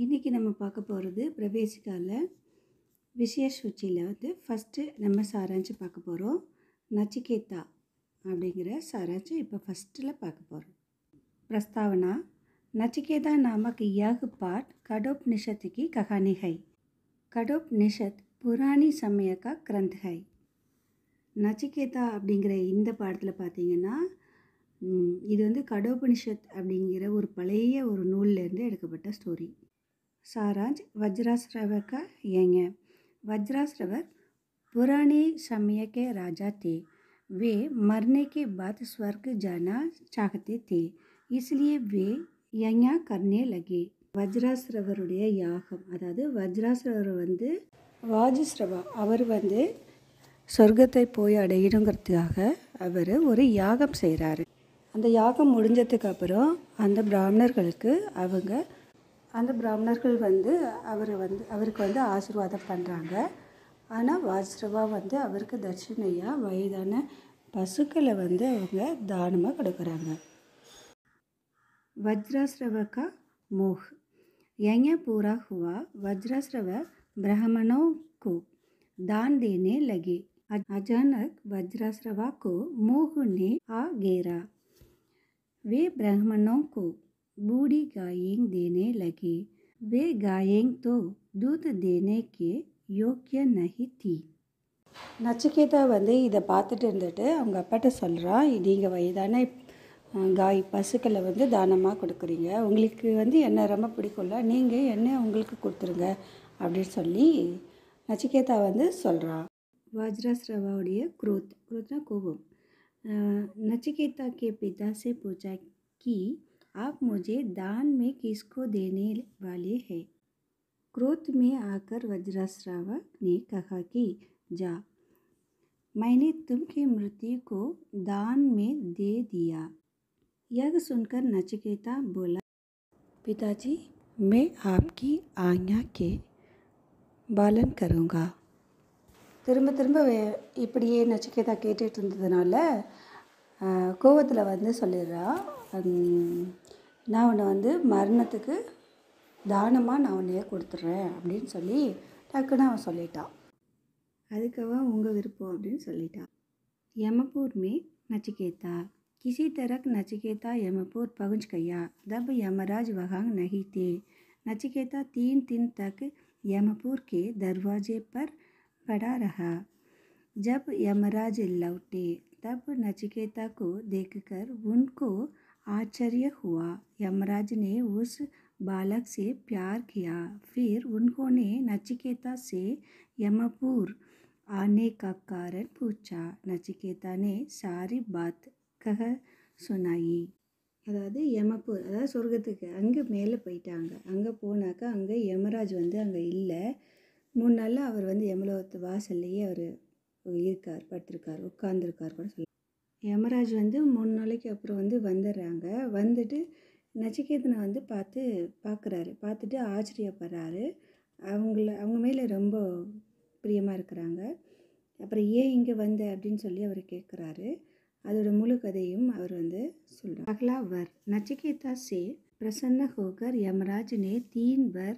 இன்றைக்கி நம்ம பார்க்க போகிறது பிரவேசிக்காவில் விஷய சூச்சியில் வந்து ஃபஸ்ட்டு நம்ம சாராஞ்சு பார்க்க போகிறோம். நச்சிकेता அப்படிங்கிற சாராஞ்சு இப்போ ஃபஸ்ட்டில் பார்க்க போகிறோம். प्रस्तावना नचिकेता नामक यह पाठ कठोपनिषद की कहानी है. कठोपनिषद पुरानी समय का ग्रंथ है. நச்சிகேதா அப்படிங்கிற இந்த பாடத்தில் பார்த்தீங்கன்னா இது வந்து கடோபனிஷத் அப்படிங்கிற ஒரு பழைய ஒரு நூல்லேருந்து எடுக்கப்பட்ட ஸ்டோரி. सारांश वज्राश्रव का यंग. वज्राश्रवर पुराने समय के राजा थे. वे मरने के बाद स्वर्ग जाना चाहते थे, इसलिए वे यज्ञ करने लगे. வஜ்ராஸ்ரவருடைய யாகம், அதாவது வஜ்ராஸ்ரவர் வந்து வாஜஸ்ரவா அவர் வந்து சொர்க்கத்தை போய் அடையணுங்கிறதுக்காக அவர் ஒரு யாகம் செய்கிறாரு. அந்த யாகம் முடிஞ்சதுக்கப்புறம் அந்த பிராமணர்கள் வந்து அவருக்கு வந்து ஆசீர்வாதம் பண்ணுறாங்க. ஆனால் வாஜ்ரவா வந்து அவருக்கு தட்சிணையாக வயதான பசுக்களை வந்து அவங்க தானமாக கொடுக்குறாங்க. वज्राश्रव का मोह. यज्ञ पूरा हुआ. वज्राश्रव ब्राह्मणों को दान देने लगे. अचानक वज्राश्रवा को मोह ने आ घेरा. वे ब्राह्मणों को बूढ़ी गायें देने लगे. वे गायें तो दूध देने के योग्य नहीं थी. நச்சிகேதா வந்து இதை பார்த்துட்டு இருந்துட்டு அவங்க அப்பாட்ட சொல்கிறான், நீங்கள் வயதான பசுக்களை வந்து தானமாக கொடுக்குறீங்க, உங்களுக்கு வந்து என்ன ரொம்ப பிடிக்கும்ல, நீங்கள் என்ன உங்களுக்கு கொடுத்துருங்க அப்படின்னு சொல்லி நச்சிகேதா வந்து சொல்கிறான். वज्राश्रवाउடைய क्रोधना கோபம். नचिकेता के पिता से पूछा कि आप मुझे दान में किसको देने वाले हैं. क्रोध में आकर वज्राश्रवा ने कहा कि जा, मैंने तुमकी मृत्यु को दान में दे दिया. यह सुनकर नचिकेता बोला, पिताजी मैं आपकी आज्ञा के पालन करूँगा. திரும்ப திரும்ப இப்படியே நச்சிகேதா கேட்டுட்டு இருந்ததுனால கோவத்தில் வந்து சொல்லிடுறான், நான் உன்னை வந்து மரணத்துக்கு தானமாக நான் உன்னையே கொடுத்துட்றேன் அப்படின்னு சொல்லி டக்குன்னு அவன் சொல்லிட்டான். அதுக்கவன் உங்கள் விருப்பம் அப்படின்னு சொல்லிட்டான். यमपुर में नचिकेता. किसी तरह नचिकेता यमपुर पहुंच गया. तब यमराज वहाँ नहीं थे. नचिकेता 3 दिन तक यमपुर के दरवाजे पर पड़ा रहा. जब यमराज लौटे तब नचिकेता को देखकर उनको आश्चर्य हुआ. यमराज ने उस बालक से प्यार किया. फिर उन्होंने नचिकेता से यमपुर आने का कारण पूछा. नचिकेता ने सारी बात कह सुनाई. அதாவது யமபூர், அதாவது சொர்க்கத்துக்கு அங்கே மேலே போயிட்டாங்க. அங்கே போனாக்கா அங்கே யமராஜ் வந்து அங்கே இல்லை. 3 நாளில் அவர் வந்து யமலோகத்து வாசல்லையே அவர் இருக்கார், படுத்திருக்கார், உட்கார்ந்துருக்கார் கூட சொல்லி. யமராஜ் வந்து 3 நாளைக்கு அப்புறம் வந்து வந்துடுறாங்க. வந்துட்டு நச்சிகேதனை வந்து பார்த்துட்டு ஆச்சரியப்படுறாரு. அவங்க மேலே ரொம்ப பிரியமாக இருக்கிறாங்க. அப்புறம் ஏன் இங்கே வந்த அப்படின்னு சொல்லி அவர் கேட்குறாரு. அதோட முழு கதையும் அவர் வந்து சொல்கிறார். अगला वर. नचिकेता से प्रसन्न होकर यमराज ने 3 वर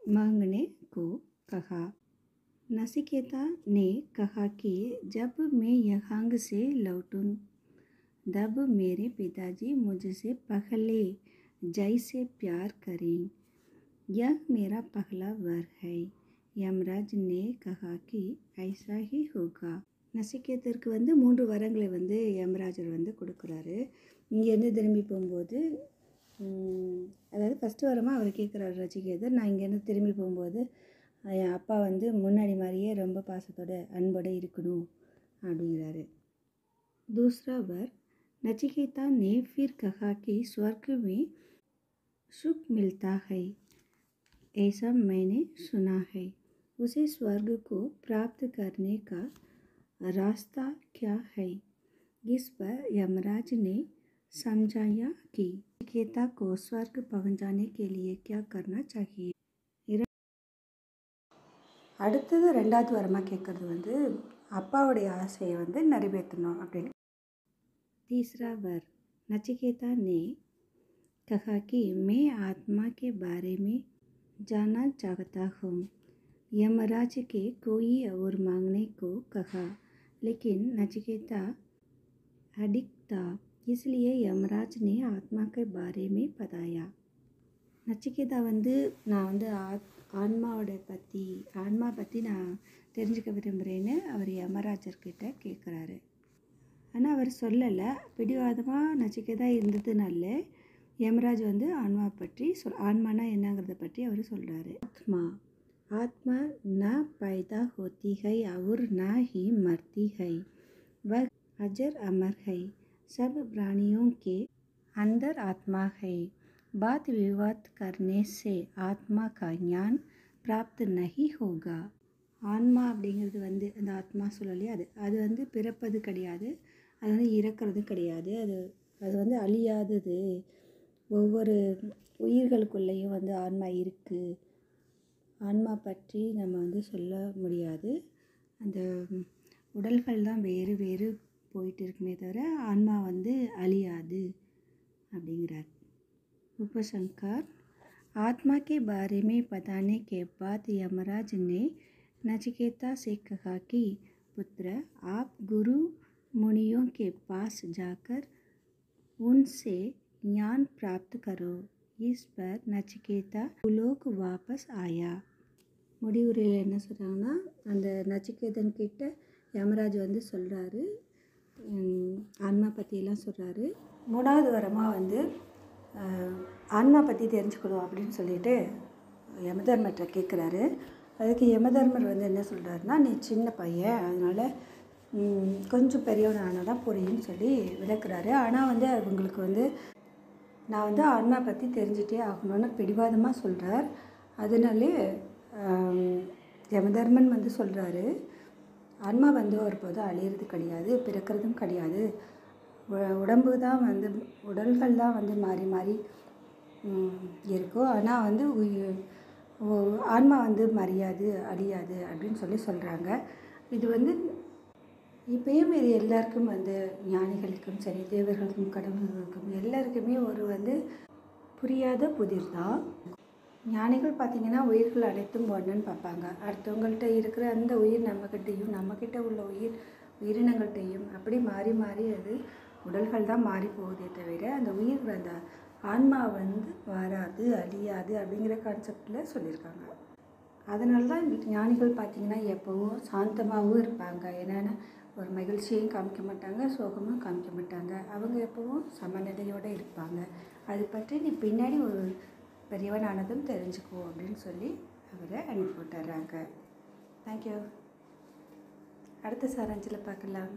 मांगने को कहा. नचिकेता ने कहा कि जब मैं यहाँ से लौटूँ तब मेरे पिताजी मुझसे पहले जैसे प्यार करें. यह मेरा पहला वर है. यमराज ने कहा कि ऐसा ही होगा. நசிகேதருக்கு வந்து 3 வரங்களை வந்து யமராஜர் வந்து கொடுக்குறாரு. இங்கேருந்து திரும்பி போகும்போது, அதாவது ஃபஸ்ட்டு வரமாக அவர் கேட்குறாரு நச்சிகேதர், நான் இங்கேருந்து திரும்பி போகும்போது என் அப்பா வந்து முன்னாடி மாதிரியே ரொம்ப பாசத்தோட அன்போடு இருக்கணும் அப்படிங்கிறாரு. दूसरा वर. नचिकेता ने फिर कहा कि स्वर्ग में सुख मिलता है, ऐसा मैंने सुना है. उसे स्वर्ग को प्राप्त करने का रास्ता क्या है. इस पर यमराज ने समझाया कि नचिकेता को स्वर्ग पहुंचाने के लिए क्या करना चाहिए. அடுத்தது 2வது வரமாக கேட்குறது வந்து அப்பாவுடைய ஆசையை வந்து நிறைவேற்றணும் அப்படின்னு. तीसरा वर. नचिकेता ने कहा कि मैं आत्मा के बारे में जाना चाहता हूँ। यमराज के कोई और मांगने को कहा, लेकिन नचिकेता अडिग था, इसलिए यमराज ने आत्मा के बारे में बताया. நச்சிகேதா நான் ஆன்மா பற்றி நான் தெரிஞ்சுக்க விரும்புகிறேன்னு அவர் யமராஜர்கிட்ட கேட்குறாரு. ஆனால் அவர் சொல்லலை. பிடிவாதமாக நச்சிகேதா இருந்ததுனால யமராஜ் ஆன்மா பற்றி ஆன்மானா என்னங்கிறத பற்றி அவர் சொல்கிறாரு. ஆத்மா ந पैदा होती है और न ही मरती है, वह अजर अमर है, सब प्राणियों के अंदर आत्मा है, बात विवाद करने से आत्मा का ज्ञान प्राप्त नहीं होगा. ஆன்மா அப்படிங்கிறது அந்த ஆத்மா சொல்லலையே, அது பிறப்பது கிடையாது, அது இறக்கிறது கிடையாது, அது அழியாதது. ஒவ்வொரு உயிர்களுக்குள்ளேயும் ஆன்மா இருக்குது. ஆன்மா பற்றி நம்ம சொல்ல முடியாது. அந்த உடல்கள் தான் வேறு வேறு போயிட்டு இருக்குமே தவிர ஆன்மா அழியாது அப்படிங்கிறார். उपशंकर. आत्मा के बारे में बताने के बाद यमराज ने नचिकेता से कहा कि पुत्र, आप गुरु मुनियों के पास जाकर उनसे ज्ञान प्राप्त करो. इस पर नचिकेता भूलोक वापस आया. முடிவுரையில் என்ன சொல்கிறாங்கன்னா, அந்த நச்சிகேதன் கிட்ட யமராஜ் சொல்கிறாரு, ஆன்மா பற்றியெல்லாம் சொல்கிறாரு. 3வது வரமாக ஆன்மா பற்றி தெரிஞ்சுக்கணும் அப்படின்னு சொல்லிட்டு யமதர்மர்கிட்ட கேட்குறாரு. அதுக்கு யமதர்மர் என்ன சொல்கிறாருன்னா, நீ சின்ன பையன், அதனால் கொஞ்சம் பெரியவன் ஆனால் தான் புரியும்னு சொல்லி விளக்குறாரு. ஆனால் அவங்களுக்கு நான் ஆன்மா பற்றி தெரிஞ்சுட்டே ஆகணும்னு பிடிவாதமாக சொல்கிறார். அதனாலே யமதர்மன் சொல்கிறாரு, ஆன்மா ஒருபோதும் அழியிறது கிடையாது, பிறக்கிறதும் கிடையாது. உடம்பு தான் உடல்கள் தான் மாறி மாறி இருக்கும். ஆனால் ஆன்மா மறியாது, அழியாது அப்படின்னு சொல்கிறாங்க. இது இப்பயும் இது எல்லாருக்கும் ஞானிகளுக்கும் சரி, தேவர்களுக்கும் கடவுள்களுக்கும் எல்லாருக்குமே ஒரு புரியாத புதிர் தான். ஞானிகள் பார்த்திங்கன்னா உயிர்கள் அனைத்தும் ஒன்றுன்னு பார்ப்பாங்க. அடுத்தவங்கள்ட்ட இருக்கிற அந்த உயிர் நம்மக்கிட்டையும், நம்மக்கிட்ட உள்ள உயிரினங்கள்கிட்டையும் அப்படி மாறி மாறி அது உடல்கள் தான் மாறி போகுதே தவிர அந்த உயிர் அந்த ஆன்மா மாறாது, அழியாது அப்படிங்கிற கான்செப்டில் சொல்லியிருக்காங்க. அதனால தான் ஞானிகள் பார்த்திங்கன்னா எப்போவும் சாந்தமாகவும் இருப்பாங்க. என்னென்னா ஒரு மகிழ்ச்சியையும் காமிக்க மாட்டாங்க, சோகமும் காமிக்க மாட்டாங்க. அவங்க எப்போவும் சமநிலையோடு இருப்பாங்க. அது பற்றி நீ பின்னாடி ஒரு பெரியவனானதும் தெரிஞ்சுக்கோ அப்படின்னு சொல்லி அவரை அனுப்பி விட்டுறாங்க. தேங்க்யூ. அடுத்த சாராஞ்சில் பார்க்கலாம்.